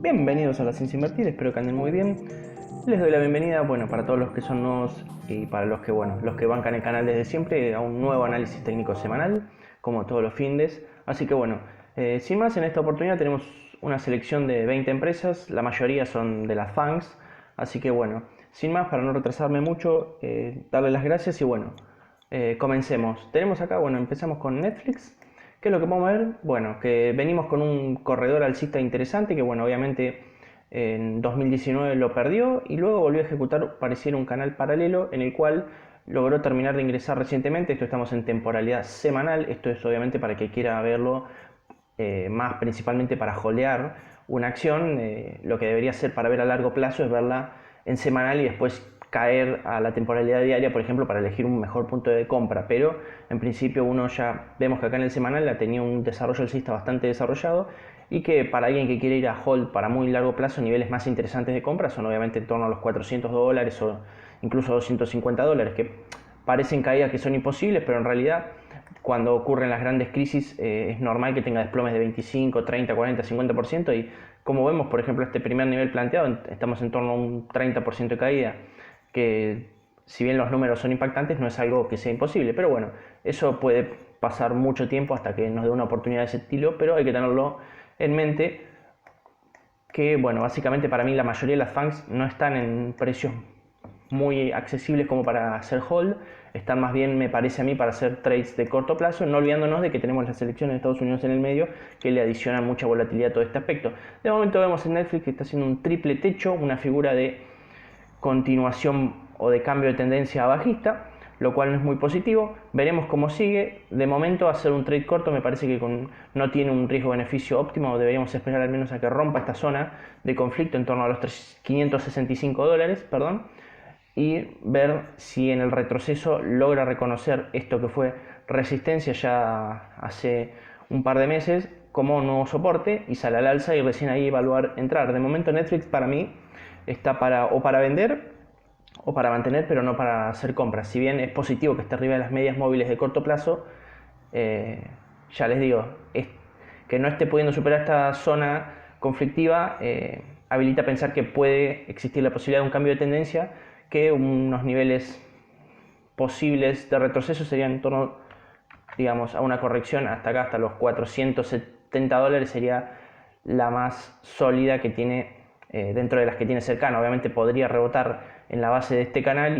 Bienvenidos a La Ciencia Invertida, espero que anden muy bien. Les doy la bienvenida, bueno, para todos los que son nuevos y para los que, bueno, los que bancan el canal desde siempre, a un nuevo análisis técnico semanal, como todos los findes. Así que bueno, sin más, en esta oportunidad tenemos una selección de 20 empresas, la mayoría son de las FANGs, así que bueno, sin más, para no retrasarme mucho, darle las gracias y bueno, comencemos. Tenemos acá, bueno, empezamos con Netflix. ¿Qué es lo que podemos ver? Bueno, que venimos con un corredor alcista interesante que, bueno, obviamente en 2019 lo perdió y luego volvió a ejecutar, pareciera un canal paralelo en el cual logró terminar de ingresar recientemente. Esto estamos en temporalidad semanal, esto es obviamente para que quiera verlo más principalmente para holdear una acción. Lo que debería ser para ver a largo plazo es verla en semanal y después caer a la temporalidad diaria, por ejemplo, para elegir un mejor punto de compra. Pero en principio uno ya vemos que acá en el semanal la tenía un desarrollo alcista bastante desarrollado y que para alguien que quiere ir a hold para muy largo plazo, niveles más interesantes de compra son obviamente en torno a los $400 o incluso $250, que parecen caídas que son imposibles, pero en realidad cuando ocurren las grandes crisis es normal que tenga desplomes de 25, 30, 40, 50% y como vemos, por ejemplo, este primer nivel planteado, estamos en torno a un 30% de caída, que si bien los números son impactantes, no es algo que sea imposible, pero bueno, eso puede pasar mucho tiempo hasta que nos dé una oportunidad de ese estilo, pero hay que tenerlo en mente que, bueno, básicamente para mí la mayoría de las FANGs no están en precios muy accesibles como para hacer hold, están más bien, me parece a mí, para hacer trades de corto plazo, no olvidándonos de que tenemos las elecciones de Estados Unidos en el medio que le adicionan mucha volatilidad a todo este aspecto. De momento vemos en Netflix que está haciendo un triple techo, una figura de continuación o de cambio de tendencia bajista, lo cual no es muy positivo. Veremos cómo sigue. De momento hacer un trade corto me parece que no tiene un riesgo-beneficio óptimo, deberíamos esperar al menos a que rompa esta zona de conflicto en torno a los $565, perdón, y ver si en el retroceso logra reconocer esto que fue resistencia ya hace un par de meses como nuevo soporte y sale al alza y recién ahí evaluar entrar. De momento Netflix para mí está para vender o para mantener, pero no para hacer compras. Si bien es positivo que esté arriba de las medias móviles de corto plazo, eh, ya les digo, que no esté pudiendo superar esta zona conflictiva habilita a pensar que puede existir la posibilidad de un cambio de tendencia, que unos niveles posibles de retroceso serían en torno, digamos, a una corrección hasta acá, hasta los $470 sería la más sólida que tiene dentro de las que tiene cercana. Obviamente podría rebotar en la base de este canal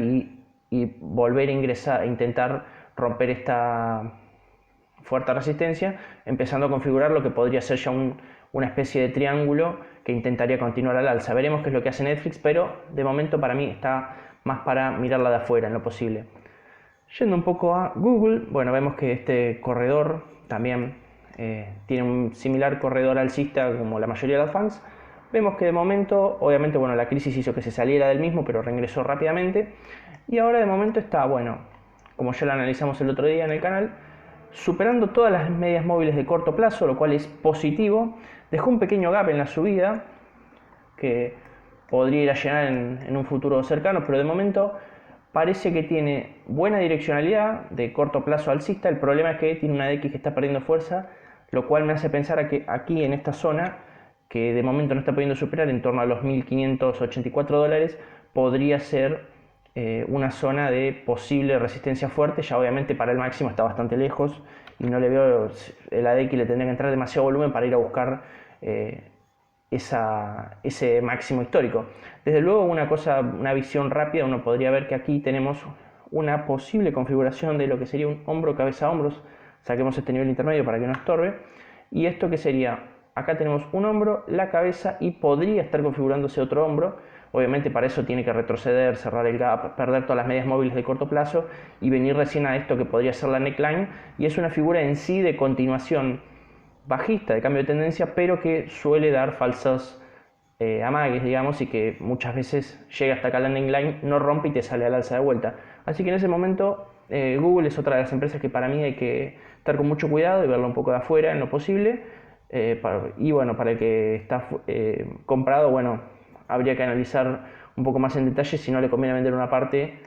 y volver a ingresar, a intentar romper esta fuerte resistencia, empezando a configurar lo que podría ser ya una especie de triángulo que intentaría continuar al alza. Veremos qué es lo que hace Netflix, pero de momento para mí está más para mirarla de afuera en lo posible. Yendo un poco a Google, bueno, vemos que este corredor también tiene un similar corredor alcista como la mayoría de las FANGs. Vemos que de momento, obviamente, bueno, la crisis hizo que se saliera del mismo, pero regresó rápidamente. Y ahora de momento está, bueno, como ya lo analizamos el otro día en el canal, superando todas las medias móviles de corto plazo, lo cual es positivo. Dejó un pequeño gap en la subida que podría ir a llenar en un futuro cercano, pero de momento parece que tiene buena direccionalidad de corto plazo alcista. El problema es que tiene una DX que está perdiendo fuerza, lo cual me hace pensar a que aquí en esta zona, que de momento no está pudiendo superar en torno a los $1.584, podría ser una zona de posible resistencia fuerte. Ya obviamente para el máximo está bastante lejos y no le veo, el ADX le tendría que entrar demasiado volumen para ir a buscar ese máximo histórico. Desde luego una visión rápida, uno podría ver que aquí tenemos una posible configuración de lo que sería un hombro, cabeza, hombros. Saquemos este nivel intermedio para que no estorbe. Y esto que sería, acá tenemos un hombro, la cabeza y podría estar configurándose otro hombro. Obviamente para eso tiene que retroceder, cerrar el gap, perder todas las medias móviles de corto plazo y venir recién a esto que podría ser la neckline. Y es una figura en sí de continuación bajista, de cambio de tendencia, pero que suele dar falsos amagues, digamos, y que muchas veces llega hasta acá la landing line, no rompe y te sale al alza de vuelta. Así que en ese momento Google es otra de las empresas que para mí hay que estar con mucho cuidado y verlo un poco de afuera en lo posible. Y bueno, para el que está comprado, bueno, habría que analizar un poco más en detalle si no le conviene vender una parte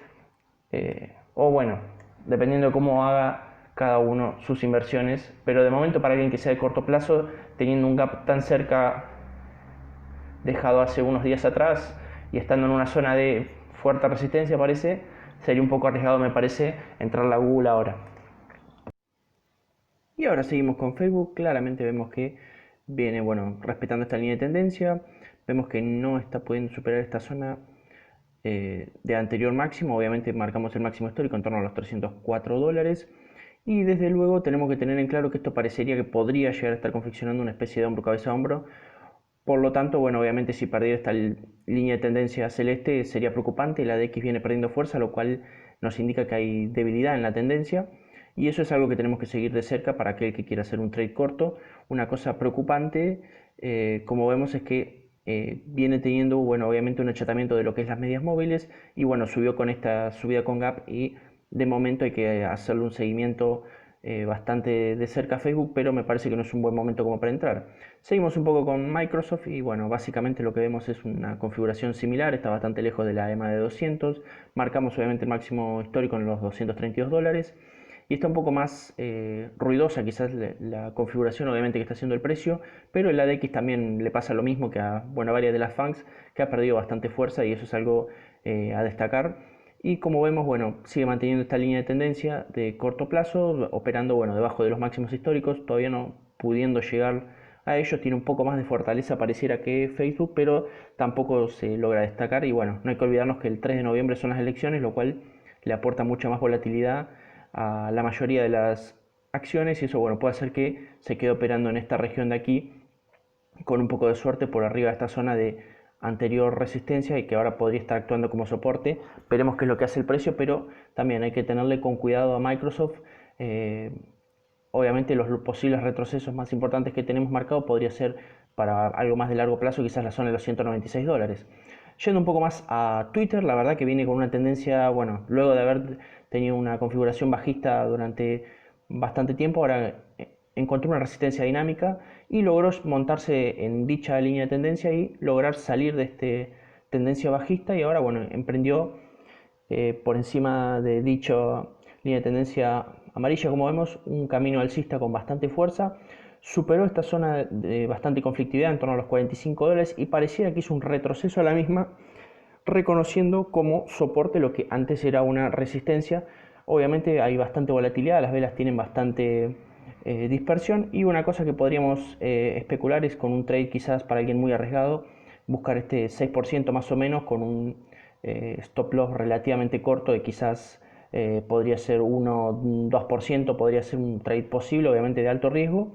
o bueno, dependiendo de cómo haga cada uno sus inversiones, pero de momento para alguien que sea de corto plazo, teniendo un gap tan cerca dejado hace unos días atrás y estando en una zona de fuerte resistencia parece, sería un poco arriesgado me parece entrar a Google ahora. Y ahora seguimos con Facebook, claramente vemos que viene, bueno, respetando esta línea de tendencia, vemos que no está pudiendo superar esta zona de anterior máximo, obviamente marcamos el máximo histórico en torno a los $304, y desde luego tenemos que tener en claro que esto parecería que podría llegar a estar confeccionando una especie de hombro cabeza a hombro. Por lo tanto, bueno, obviamente si perdiera esta línea de tendencia celeste sería preocupante, la DX viene perdiendo fuerza, lo cual nos indica que hay debilidad en la tendencia, y eso es algo que tenemos que seguir de cerca para aquel que quiera hacer un trade corto. Una cosa preocupante, como vemos, es que viene teniendo, bueno, obviamente un achatamiento de lo que es las medias móviles, y bueno, subió con esta subida con gap, y de momento hay que hacerle un seguimiento bastante de cerca a Facebook, pero me parece que no es un buen momento como para entrar. Seguimos un poco con Microsoft y bueno, básicamente lo que vemos es una configuración similar, está bastante lejos de la EMA de 200, marcamos obviamente el máximo histórico en los $232, y está un poco más ruidosa quizás la configuración obviamente que está haciendo el precio, pero el ADX también le pasa lo mismo que a, bueno, varias de las FANGs, que ha perdido bastante fuerza, y eso es algo a destacar. Y como vemos, bueno, sigue manteniendo esta línea de tendencia de corto plazo, operando, bueno, debajo de los máximos históricos, todavía no pudiendo llegar a ellos, tiene un poco más de fortaleza pareciera que Facebook, pero tampoco se logra destacar. Y bueno, no hay que olvidarnos que el 3 de noviembre son las elecciones, lo cual le aporta mucha más volatilidad a la mayoría de las acciones, y eso, bueno, puede hacer que se quede operando en esta región de aquí con un poco de suerte por arriba de esta zona de anterior resistencia, y que ahora podría estar actuando como soporte. Veremos qué es lo que hace el precio, pero también hay que tenerle con cuidado a Microsoft. Obviamente los posibles retrocesos más importantes que tenemos marcados podría ser para algo más de largo plazo, quizás la zona de los $196. Yendo un poco más a Twitter, la verdad que viene con una tendencia, bueno, luego de haber tenido una configuración bajista durante bastante tiempo, ahora encontró una resistencia dinámica y logró montarse en dicha línea de tendencia y lograr salir de esta tendencia bajista, y ahora, bueno, emprendió por encima de dicha línea de tendencia amarilla, como vemos, un camino alcista con bastante fuerza. Superó esta zona de bastante conflictividad en torno a los $45 y pareciera que hizo un retroceso a la misma, reconociendo como soporte lo que antes era una resistencia. Obviamente hay bastante volatilidad, las velas tienen bastante dispersión, y una cosa que podríamos especular es con un trade quizás para alguien muy arriesgado, buscar este 6% más o menos con un stop loss relativamente corto de quizás podría ser 1-2%, podría ser un trade posible, obviamente de alto riesgo.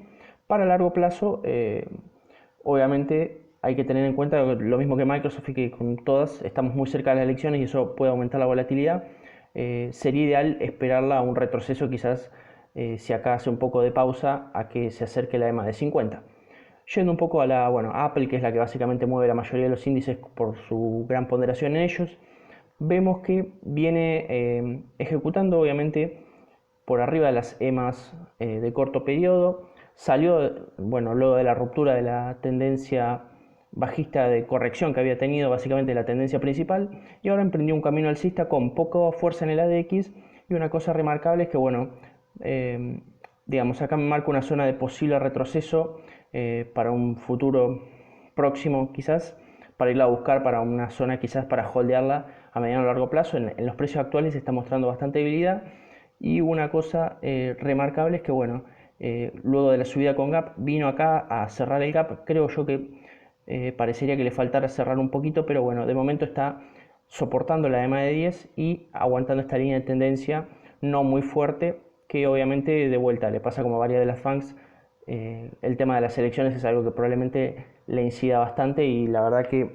Para largo plazo, obviamente hay que tener en cuenta lo mismo que Microsoft, y que con todas estamos muy cerca de las elecciones y eso puede aumentar la volatilidad. Sería ideal esperarla a un retroceso, quizás si acá hace un poco de pausa, a que se acerque la EMA de 50. Yendo un poco a la, bueno, Apple, que es la que básicamente mueve la mayoría de los índices por su gran ponderación en ellos, vemos que viene ejecutando obviamente por arriba de las EMAs de corto periodo. Salió, bueno, luego de la ruptura de la tendencia bajista de corrección que había tenido básicamente la tendencia principal, y ahora emprendió un camino alcista con poca fuerza en el ADX. Y una cosa remarcable es que, bueno, digamos, acá me marca una zona de posible retroceso para un futuro próximo, quizás, para irla a buscar para una zona quizás para holdearla a mediano o largo plazo. En los precios actuales se está mostrando bastante debilidad. Y una cosa remarcable es que, bueno, luego de la subida con gap vino acá a cerrar el gap. Creo yo que parecería que le faltara cerrar un poquito, pero bueno, de momento está soportando la EMA de 10 y aguantando esta línea de tendencia no muy fuerte, que obviamente de vuelta le pasa como a varias de las FANGs. El tema de las elecciones es algo que probablemente le incida bastante, y la verdad que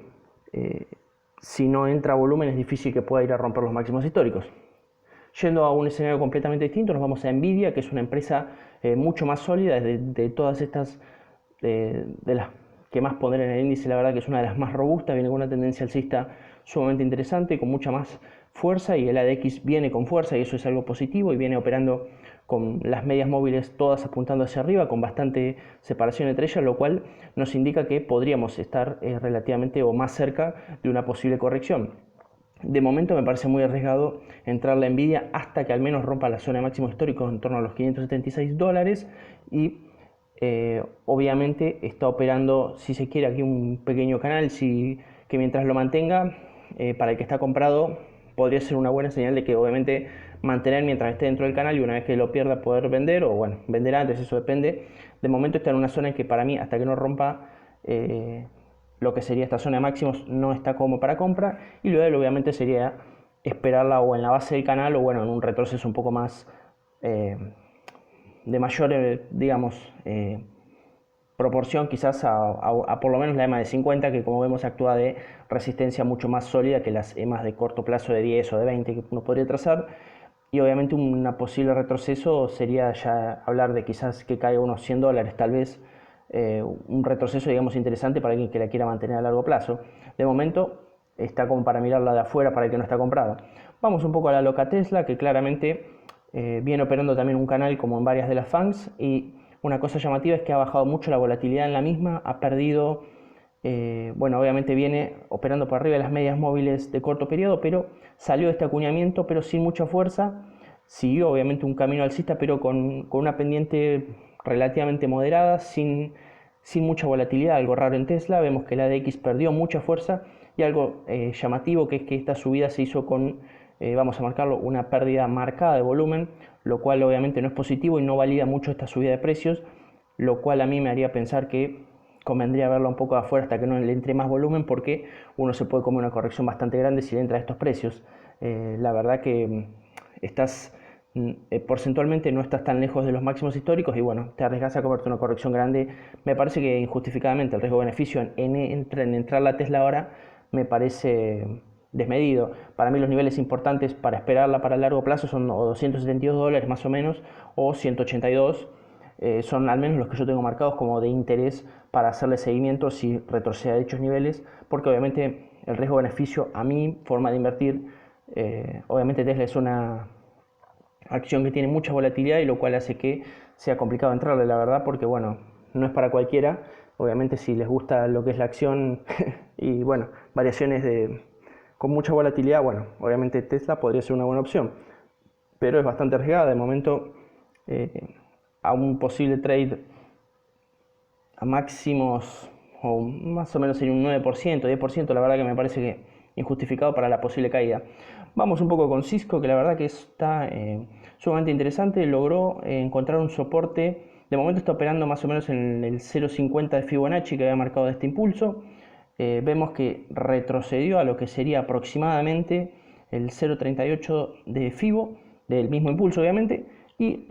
si no entra volumen es difícil que pueda ir a romper los máximos históricos. Yendo a un escenario completamente distinto, nos vamos a Nvidia, que es una empresa mucho más sólida de todas estas, de las que más pondrán en el índice. La verdad que es una de las más robustas, viene con una tendencia alcista sumamente interesante, con mucha más fuerza, y el ADX viene con fuerza, y eso es algo positivo, y viene operando con las medias móviles todas apuntando hacia arriba, con bastante separación entre ellas, lo cual nos indica que podríamos estar relativamente o más cerca de una posible corrección. De momento me parece muy arriesgado entrar la Nvidia hasta que al menos rompa la zona de máximo histórico en torno a los $576, y obviamente está operando, si se quiere, aquí un pequeño canal, que mientras lo mantenga, para el que está comprado, podría ser una buena señal de que obviamente mantener mientras esté dentro del canal, y una vez que lo pierda poder vender, o bueno, vender antes, eso depende. De momento está en una zona en que para mí, hasta que no rompa lo que sería esta zona de máximos, no está como para compra, y luego obviamente sería esperarla o en la base del canal o bueno, en un retroceso un poco más de mayor, digamos, proporción quizás a por lo menos la EMA de 50, que como vemos actúa de resistencia mucho más sólida que las EMAs de corto plazo de 10 o de 20 que uno podría trazar. Y obviamente un posible retroceso sería ya hablar de quizás que caiga unos $100, tal vez un retroceso, digamos, interesante para alguien que la quiera mantener a largo plazo. De momento está como para mirarla de afuera para el que no está comprado. Vamos un poco a la loca Tesla, que claramente viene operando también un canal como en varias de las FANGs, y una cosa llamativa es que ha bajado mucho la volatilidad en la misma, ha perdido, bueno, obviamente viene operando por arriba de las medias móviles de corto periodo, pero salió de este acuñamiento, pero sin mucha fuerza, siguió obviamente un camino alcista, pero con una pendiente relativamente moderada, sin mucha volatilidad, algo raro en Tesla. Vemos que la ADX perdió mucha fuerza, y algo llamativo, que es que esta subida se hizo con, vamos a marcarlo, una pérdida marcada de volumen, lo cual obviamente no es positivo y no valida mucho esta subida de precios, lo cual a mí me haría pensar que convendría verlo un poco de afuera hasta que no le entre más volumen, porque uno se puede comer una corrección bastante grande si le entra a estos precios. La verdad que estás porcentualmente no estás tan lejos de los máximos históricos, y bueno, te arriesgas a comerte una corrección grande. Me parece que injustificadamente el riesgo-beneficio en entrar la Tesla ahora me parece desmedido. Para mí los niveles importantes para esperarla para el largo plazo son o $272 más o menos, o 182. Son al menos los que yo tengo marcados como de interés para hacerle seguimiento si retrocede a dichos niveles, porque obviamente el riesgo-beneficio, a mi forma de invertir, obviamente Tesla es una acción que tiene mucha volatilidad, y lo cual hace que sea complicado entrarle, la verdad, porque bueno, no es para cualquiera. Obviamente si les gusta lo que es la acción y bueno, variaciones con mucha volatilidad, bueno, obviamente Tesla podría ser una buena opción, pero es bastante arriesgada. De momento, a un posible trade a máximos, o más o menos sería un 9%, 10%, la verdad que me parece que injustificado para la posible caída. Vamos un poco con Cisco, que la verdad que está sumamente interesante. Logró encontrar un soporte. De momento está operando más o menos en el 0.50 de Fibonacci que había marcado de este impulso. Vemos que retrocedió a lo que sería aproximadamente el 0.38 de Fibo, del mismo impulso obviamente, y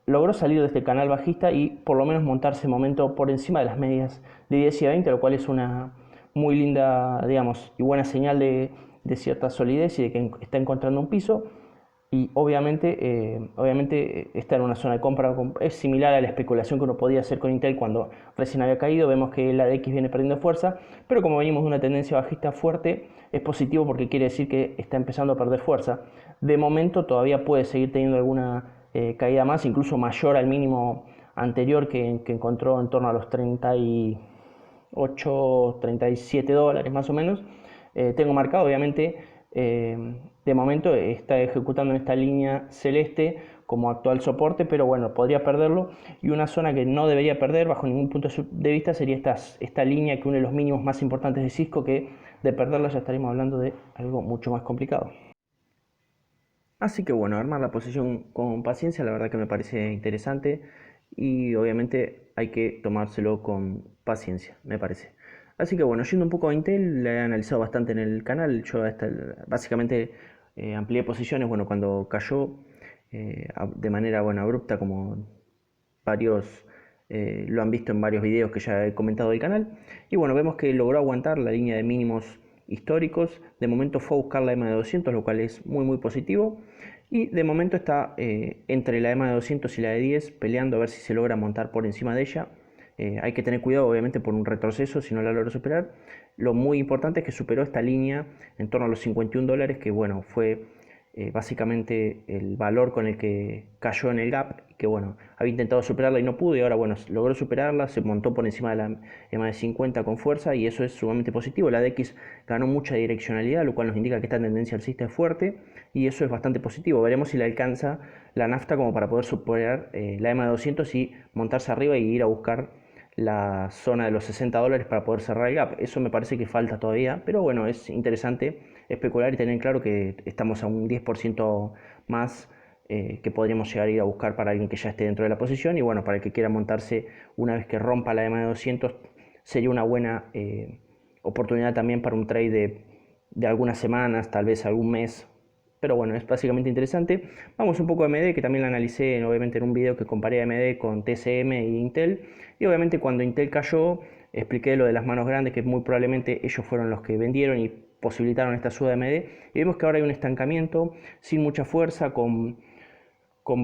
logró salir de este canal bajista y por lo menos montarse momento por encima de las medias de 10 y 20, lo cual es una muy linda, digamos, y buena señal de cierta solidez y de que está encontrando un piso. Y obviamente está en una zona de compra. Es similar a la especulación que uno podía hacer con Intel cuando recién había caído. Vemos que la ADX viene perdiendo fuerza, pero como venimos de una tendencia bajista fuerte, es positivo porque quiere decir que está empezando a perder fuerza. De momento todavía puede seguir teniendo alguna caída más, incluso mayor al mínimo anterior que encontró en torno a los 38, $37 más o menos. Tengo marcado, obviamente, de momento está ejecutando en esta línea celeste como actual soporte, pero bueno, podría perderlo. Y una zona que no debería perder bajo ningún punto de vista sería esta línea que une los mínimos más importantes de Cisco, que de perderla ya estaríamos hablando de algo mucho más complicado. Así que bueno, armar la posición con paciencia, la verdad que me parece interesante, y obviamente hay que tomárselo con paciencia, me parece. Así que bueno, yendo un poco a Intel, la he analizado bastante en el canal. Yo básicamente amplié posiciones, bueno, cuando cayó de manera, bueno, abrupta, como varios lo han visto en varios videos que ya he comentado del canal. Y bueno, vemos que logró aguantar la línea de mínimos históricos. De momento fue a buscar la EMA de 200, lo cual es muy muy positivo. Y de momento está entre la EMA de 200 y la de 10, peleando a ver si se logra montar por encima de ella. Hay que tener cuidado obviamente por un retroceso si no la logra superar. Lo muy importante es que superó esta línea en torno a los $51, que bueno, fue básicamente el valor con el que cayó en el gap, que bueno, había intentado superarla y no pudo, y ahora bueno, logró superarla, se montó por encima de la EMA de 50 con fuerza, y eso es sumamente positivo. La DX ganó mucha direccionalidad, lo cual nos indica que esta tendencia alcista es fuerte. y eso es bastante positivo. Veremos si le alcanza la nafta como para poder superar la EMA de 200 y montarse arriba y ir a buscar la zona de los $60 para poder cerrar el gap. Eso me parece que falta todavía, pero bueno, es interesante especular y tener claro que estamos a un 10% más que podríamos llegar a ir a buscar para alguien que ya esté dentro de la posición, y bueno, para el que quiera montarse una vez que rompa la EMA de 200 sería una buena oportunidad también para un trade de algunas semanas, tal vez algún mes. Pero bueno, es básicamente interesante. Vamos un poco a AMD, que también la analicé obviamente en un video que comparé a AMD con TSM e Intel. Y obviamente cuando Intel cayó, expliqué lo de las manos grandes, que muy probablemente ellos fueron los que vendieron y posibilitaron esta suba de AMD. Y vemos que ahora hay un estancamiento sin mucha fuerza, con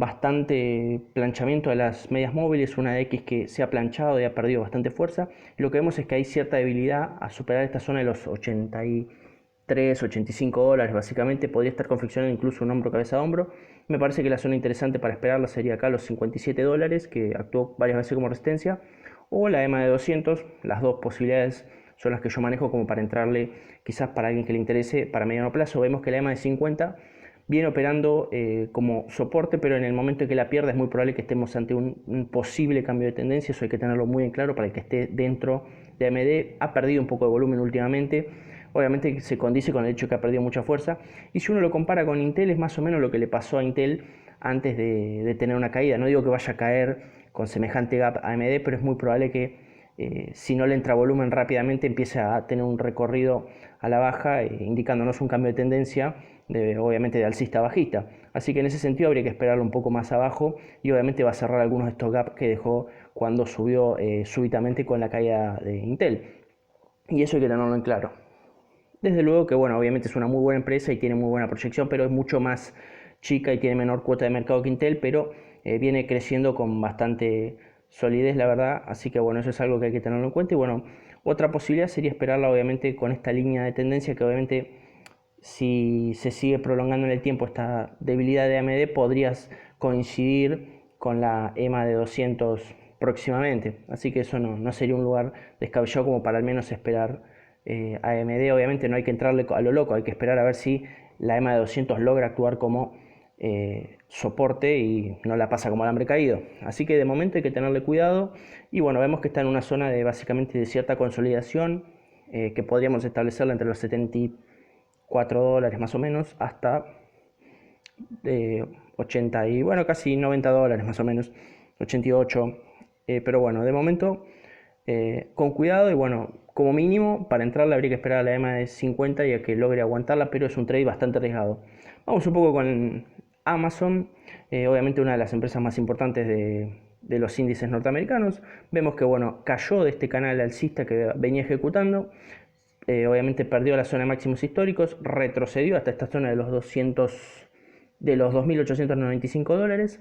bastante planchamiento de las medias móviles, una X que se ha planchado y ha perdido bastante fuerza. Y lo que vemos es que hay cierta debilidad a superar esta zona de los 83, $85, básicamente. Podría estar confeccionando incluso un hombro cabeza a hombro. Me parece que la zona interesante para esperarla sería acá los $57, que actuó varias veces como resistencia, o la EMA de 200. Las dos posibilidades son las que yo manejo como para entrarle, quizás para alguien que le interese para mediano plazo. Vemos que la EMA de 50 viene operando como soporte, pero en el momento en que la pierda es muy probable que estemos ante un posible cambio de tendencia. Eso hay que tenerlo muy en claro para el que esté dentro de AMD. Ha perdido un poco de volumen últimamente, obviamente se condice con el hecho que ha perdido mucha fuerza, y si uno lo compara con Intel es más o menos lo que le pasó a Intel antes de tener una caída. No digo que vaya a caer con semejante gap a AMD, pero es muy probable que si no le entra volumen rápidamente empiece a tener un recorrido a la baja, indicándonos un cambio de tendencia, obviamente de alcista a bajista. Así que en ese sentido habría que esperarlo un poco más abajo, y obviamente va a cerrar algunos de estos gaps que dejó cuando subió súbitamente con la caída de Intel. Y eso hay que tenerlo en claro. Desde luego que, bueno, obviamente es una muy buena empresa y tiene muy buena proyección, pero es mucho más chica y tiene menor cuota de mercado que Intel, pero viene creciendo con bastante solidez, la verdad. Así que, bueno, eso es algo que hay que tenerlo en cuenta. Y bueno, otra posibilidad sería esperarla, obviamente, con esta línea de tendencia que, obviamente, si se sigue prolongando en el tiempo esta debilidad de AMD, podrías coincidir con la EMA de 200 próximamente. Así que eso no sería un lugar descabellado como para al menos esperar AMD. Obviamente no hay que entrarle a lo loco, hay que esperar a ver si la EMA de 200 logra actuar como soporte y no la pasa como alambre caído. Así que de momento hay que tenerle cuidado, y bueno, vemos que está en una zona de básicamente de cierta consolidación, que podríamos establecerla entre los $74 más o menos hasta 80 y bueno, casi $90 más o menos, 88. Pero bueno, de momento con cuidado, y bueno, como mínimo para entrarla habría que esperar a la EMA de 50 y a que logre aguantarla, pero es un trade bastante arriesgado. Vamos un poco con Amazon, obviamente una de las empresas más importantes de los índices norteamericanos. Vemos que bueno, cayó de este canal alcista que venía ejecutando. Obviamente perdió la zona de máximos históricos, retrocedió hasta esta zona de los 2.895 dólares,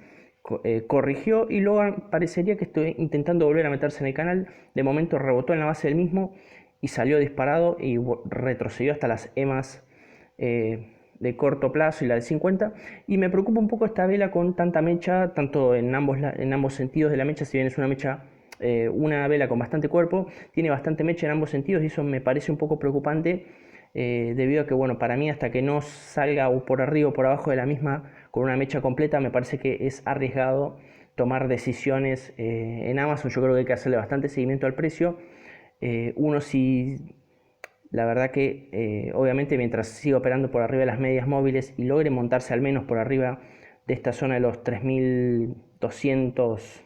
corrigió y luego parecería que estoy intentando volver a meterse en el canal. De momento rebotó en la base del mismo y salió disparado y retrocedió hasta las EMAs de corto plazo y la de 50, y me preocupa un poco esta vela con tanta mecha, tanto en ambos sentidos de la mecha. Si bien es una mecha, una vela con bastante cuerpo, tiene bastante mecha en ambos sentidos, y eso me parece un poco preocupante, debido a que, bueno, para mí hasta que no salga o por arriba o por abajo de la misma con una mecha completa, me parece que es arriesgado tomar decisiones en Amazon. Yo creo que hay que hacerle bastante seguimiento al precio. Uno si la verdad que obviamente mientras siga operando por arriba de las medias móviles y logre montarse al menos por arriba de esta zona de los 3.200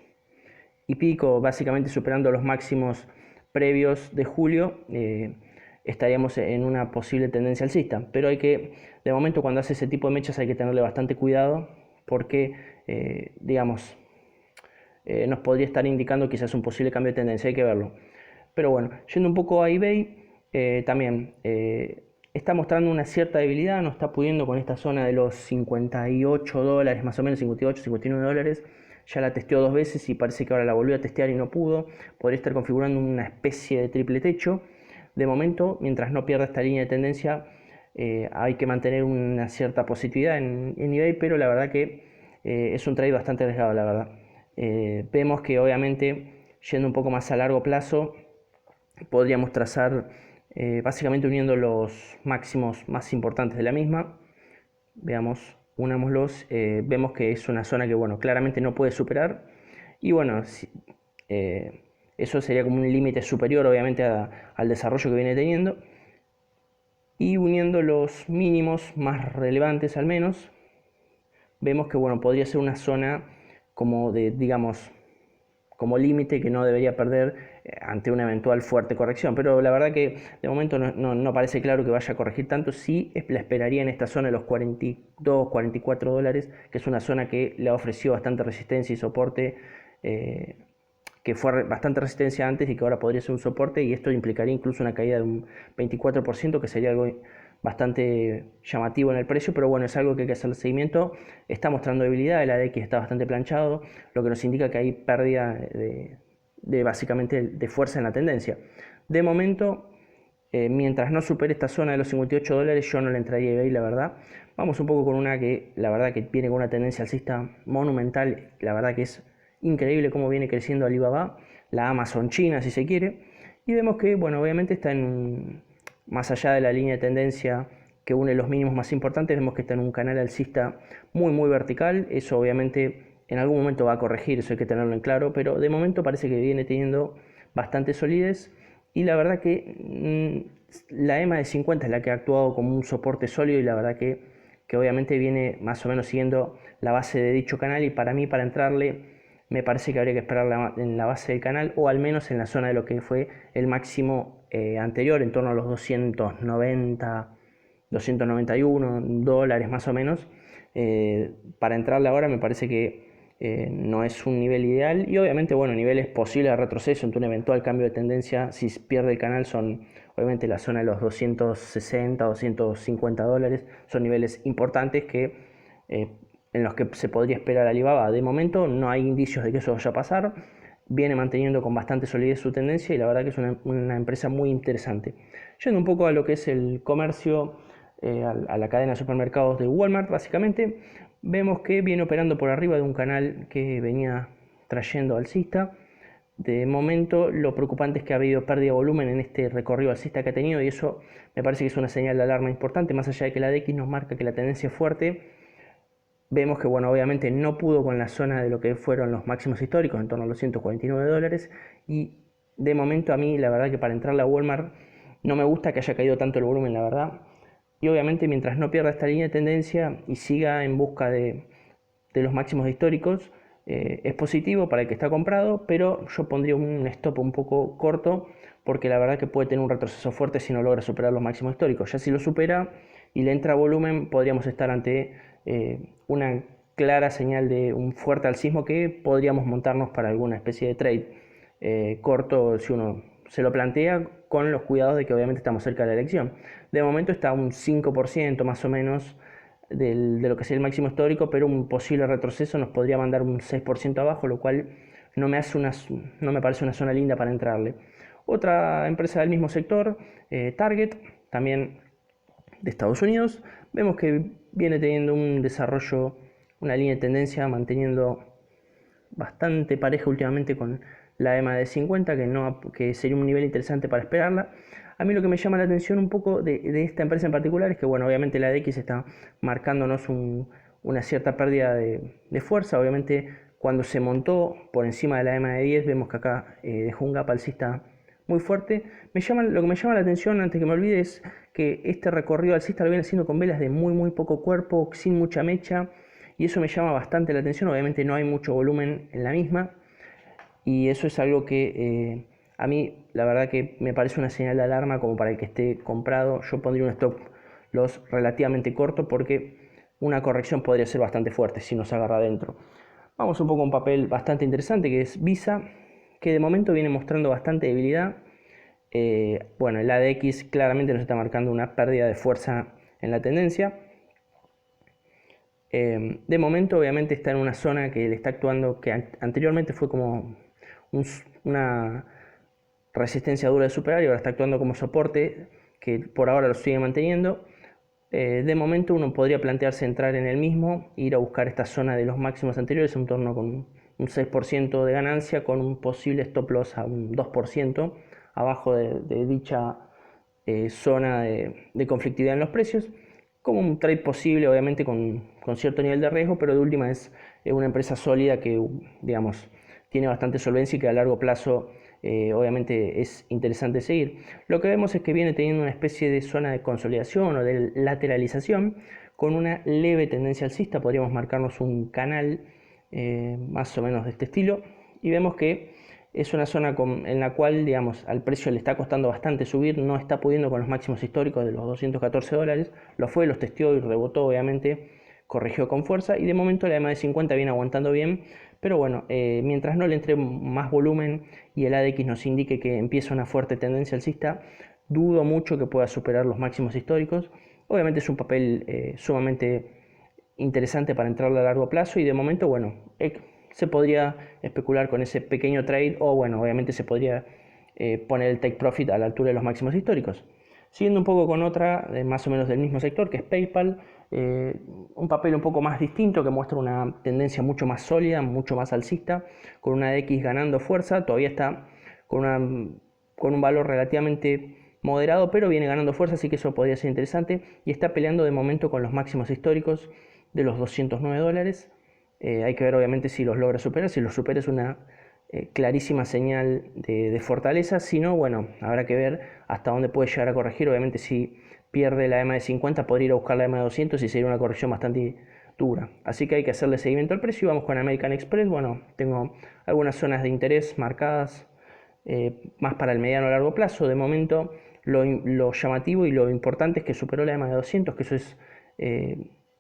y pico, básicamente superando los máximos previos de julio, estaríamos en una posible tendencia alcista. Pero hay que, de momento, cuando hace ese tipo de mechas hay que tenerle bastante cuidado, porque digamos, nos podría estar indicando quizás un posible cambio de tendencia. Hay que verlo. Pero bueno, yendo un poco a eBay, también está mostrando una cierta debilidad, no está pudiendo con esta zona de los $58 más o menos, 58, $59. Ya la testeó dos veces y parece que ahora la volvió a testear y no pudo. Podría estar configurando una especie de triple techo. De momento, mientras no pierda esta línea de tendencia, hay que mantener una cierta positividad en eBay, pero la verdad que es un trade bastante arriesgado, la verdad. Vemos que obviamente, yendo un poco más a largo plazo, podríamos trazar básicamente uniendo los máximos más importantes de la misma, Veamos, unámoslos, vemos que es una zona que, bueno, claramente no puede superar. Y bueno, eso sería como un límite superior, obviamente, al desarrollo que viene teniendo. Y uniendo los mínimos más relevantes al menos, vemos que, bueno, podría ser una zona como de, digamos, como límite que no debería perder ante una eventual fuerte corrección. Pero la verdad que de momento no parece claro que vaya a corregir tanto. Sí la esperaría en esta zona de los 42, 44 dólares, que es una zona que le ha ofrecido bastante resistencia y soporte, que fue bastante resistencia antes y que ahora podría ser un soporte, y esto implicaría incluso una caída de un 24%, que sería algo bastante llamativo en el precio, pero bueno, es algo que hay que hacer el seguimiento. Está mostrando debilidad, el ADX está bastante planchado, lo que nos indica que hay pérdida de básicamente de fuerza en la tendencia. De momento, mientras no supere esta zona de los 58 dólares, yo no le entraría ahí, la verdad. Vamos un poco con una que, la verdad, que viene con una tendencia alcista monumental. La verdad que es increíble cómo viene creciendo Alibaba, la Amazon China, si se quiere. Y vemos que, bueno, obviamente está más allá de la línea de tendencia que une los mínimos más importantes, vemos que está en un canal alcista muy vertical. Eso obviamente en algún momento va a corregir, eso hay que tenerlo en claro, pero de momento parece que viene teniendo bastante solidez. Y la verdad que la EMA de 50 es la que ha actuado como un soporte sólido, y la verdad que obviamente viene más o menos siguiendo la base de dicho canal, y para mí, para entrarle, me parece que habría que esperar en la base del canal, o al menos en la zona de lo que fue el máximo anterior, en torno a los 291 dólares más o menos. Para entrarle ahora me parece que no es un nivel ideal, y obviamente, bueno, niveles posibles de retroceso ante un eventual cambio de tendencia si pierde el canal son obviamente la zona de los 260, 250 dólares. Son niveles importantes en los que se podría esperar Alibaba. De momento no hay indicios de que eso vaya a pasar. Viene manteniendo con bastante solidez su tendencia, y la verdad que es una empresa muy interesante. Yendo un poco a lo que es el comercio, a la cadena de supermercados de Walmart, básicamente, vemos que viene operando por arriba de un canal que venía trayendo alcista. De momento, lo preocupante es que ha habido pérdida de volumen en este recorrido alcista que ha tenido, y eso me parece que es una señal de alarma importante. Más allá de que la DX nos marca que la tendencia es fuerte, vemos que, bueno, obviamente no pudo con la zona de lo que fueron los máximos históricos, en torno a los 149 dólares, y de momento a mí, la verdad que para entrar a Walmart no me gusta que haya caído tanto el volumen, la verdad. Y obviamente mientras no pierda esta línea de tendencia y siga en busca de los máximos históricos, es positivo para el que está comprado, pero yo pondría un stop un poco corto, porque la verdad que puede tener un retroceso fuerte si no logra superar los máximos históricos. Ya si lo supera y le entra volumen, podríamos estar ante una clara señal de un fuerte alcismo, que podríamos montarnos para alguna especie de trade corto si uno se lo plantea, con los cuidados de que obviamente estamos cerca de la elección. De momento está un 5% más o menos de lo que es el máximo histórico, pero un posible retroceso nos podría mandar un 6% abajo, lo cual no me parece una zona linda para entrarle. Otra empresa del mismo sector, Target, también de Estados Unidos, vemos que viene teniendo un desarrollo, una línea de tendencia manteniendo bastante pareja últimamente con la EMA de 50, que sería un nivel interesante para esperarla. A mí lo que me llama la atención un poco de esta empresa en particular es que, bueno, obviamente la DX está marcándonos una cierta pérdida de fuerza. Obviamente cuando se montó por encima de la EMA de 10, vemos que acá dejó un gap alcista muy fuerte. Lo que me llama la atención, antes que me olvide, es que este recorrido alcista lo viene haciendo con velas de muy poco cuerpo, sin mucha mecha, y eso me llama bastante la atención. Obviamente no hay mucho volumen en la misma, y eso es algo que a mí la verdad que me parece una señal de alarma como para el que esté comprado. Yo pondría un stop loss relativamente corto, porque una corrección podría ser bastante fuerte si nos agarra adentro. Vamos un poco a un papel bastante interesante, que es Visa, que de momento viene mostrando bastante debilidad. Bueno, el ADX claramente nos está marcando una pérdida de fuerza en la tendencia. De momento obviamente está en una zona que le está actuando, que anteriormente fue como una resistencia dura de superar, y ahora está actuando como soporte, que por ahora lo sigue manteniendo. De momento uno podría plantearse entrar en el mismo, ir a buscar esta zona de los máximos anteriores, en torno con un 6% de ganancia, con un posible stop loss a un 2% abajo de dicha zona de conflictividad en los precios. como un trade posible, obviamente con cierto nivel de riesgo, pero de última es una empresa sólida que, digamos, tiene bastante solvencia y que a largo plazo obviamente es interesante seguir. Lo que vemos es que viene teniendo una especie de zona de consolidación o de lateralización con una leve tendencia alcista. Podríamos marcarnos un canal más o menos de este estilo y vemos que es una zona en la cual, digamos, al precio le está costando bastante subir, no está pudiendo con los máximos históricos de los $214, lo fue, los testeó y rebotó, obviamente, corrigió con fuerza y de momento la EMA de 50 viene aguantando bien, pero bueno, mientras no le entre más volumen y el ADX nos indique que empieza una fuerte tendencia alcista, dudo mucho que pueda superar los máximos históricos. Obviamente es un papel sumamente interesante para entrar a largo plazo y de momento, bueno, se podría especular con ese pequeño trade o bueno, obviamente se podría poner el take profit a la altura de los máximos históricos. Siguiendo un poco con otra, más o menos del mismo sector, que es PayPal, un papel un poco más distinto que muestra una tendencia mucho más sólida, mucho más alcista, con una DX ganando fuerza, todavía está con un valor relativamente moderado, pero viene ganando fuerza, así que eso podría ser interesante, y está peleando de momento con los máximos históricos de los $209. Hay que ver obviamente si los logra superar, si los supera es una clarísima señal de fortaleza, si no, bueno, habrá que ver hasta dónde puede llegar a corregir. Obviamente si pierde la EMA de 50 podría ir a buscar la EMA de 200 y sería una corrección bastante dura, así que hay que hacerle seguimiento al precio. Vamos con American Express. Bueno, tengo algunas zonas de interés marcadas más para el mediano o largo plazo. De momento lo llamativo y lo importante es que superó la EMA de 200, que eso es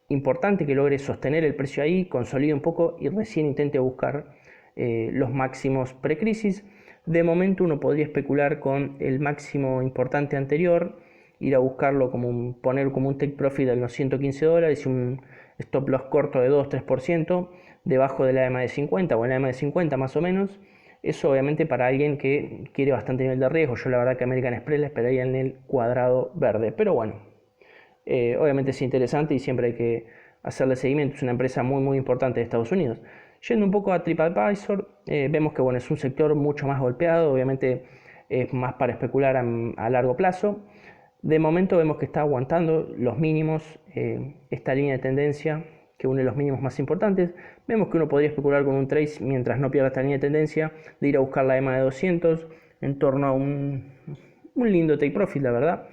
importante, que logre sostener el precio ahí, consolide un poco y recién intente buscar los máximos precrisis. De momento uno podría especular con el máximo importante anterior, ir a buscarlo poner como un take profit de los $115 y un stop loss corto de 2-3% debajo de la EMA de 50 o en la EMA de 50 más o menos. Eso obviamente para alguien que quiere bastante nivel de riesgo. Yo la verdad que American Express la esperaría en el cuadrado verde, pero bueno, obviamente es interesante y siempre hay que hacerle seguimiento. Es una empresa muy importante de Estados Unidos. Yendo un poco a TripAdvisor, vemos que bueno, es un sector mucho más golpeado, obviamente es más para especular a largo plazo. De momento vemos que está aguantando los mínimos, esta línea de tendencia que une los mínimos más importantes. Vemos que uno podría especular con un trade mientras no pierda esta línea de tendencia, de ir a buscar la EMA de 200 en torno a un lindo take profit, la verdad.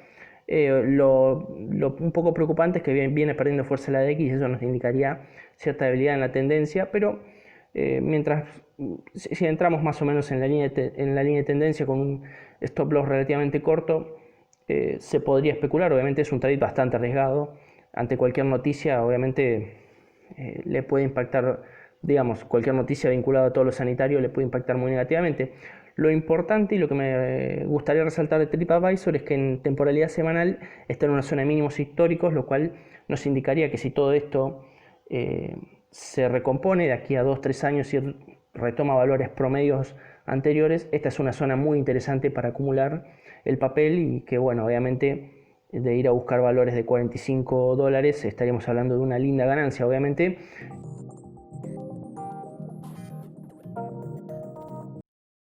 Lo un poco preocupante es que viene perdiendo fuerza la DX y eso nos indicaría cierta debilidad en la tendencia, pero mientras si entramos más o menos en la línea de tendencia con un stop loss relativamente corto, se podría especular. Obviamente es un trade bastante arriesgado. Ante cualquier noticia, obviamente le puede impactar, digamos, cualquier noticia vinculada a todo lo sanitario le puede impactar muy negativamente. Lo importante y lo que me gustaría resaltar de TripAdvisor es que en temporalidad semanal está en una zona de mínimos históricos, lo cual nos indicaría que si todo esto se recompone de aquí a 2-3 años y retoma valores promedios anteriores, esta es una zona muy interesante para acumular el papel y que bueno, obviamente de ir a buscar valores de $45 estaríamos hablando de una linda ganancia. Obviamente